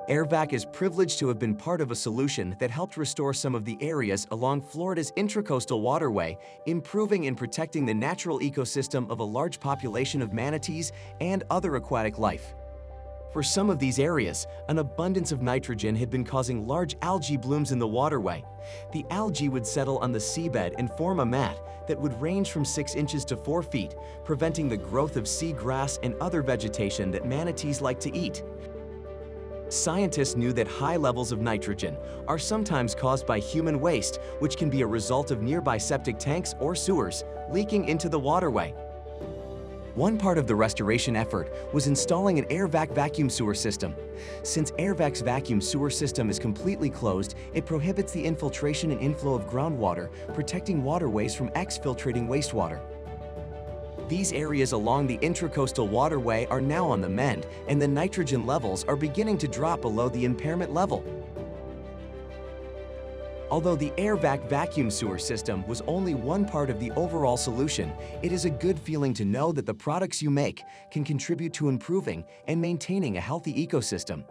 Airvac is privileged to have been part of a solution that helped restore some of the areas along Florida's Intracoastal Waterway, improving and protecting the natural ecosystem of a large population of manatees and other aquatic life. For some of these areas, an abundance of nitrogen had been causing large algae blooms in the waterway. The algae would settle on the seabed and form a mat that would range from 6 inches to 4 feet, preventing the growth of sea grass and other vegetation that manatees like to eat. Scientists knew that high levels of nitrogen are sometimes caused by human waste, which can be a result of nearby septic tanks or sewers leaking into the waterway. One part of the restoration effort was installing an Airvac vacuum sewer system. Since Airvac's vacuum sewer system is completely closed, it prohibits the infiltration and inflow of groundwater, protecting waterways from exfiltrating wastewater. These areas along the Intracoastal Waterway are now on the mend, and the nitrogen levels are beginning to drop below the impairment level. Although the Airvac vacuum sewer system was only one part of the overall solution, it is a good feeling to know that the products you make can contribute to improving and maintaining a healthy ecosystem.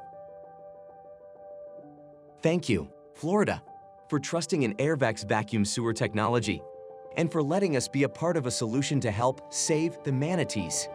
Thank you, Florida, for trusting in Airvac's vacuum sewer technology and for letting us be a part of a solution to help save the manatees.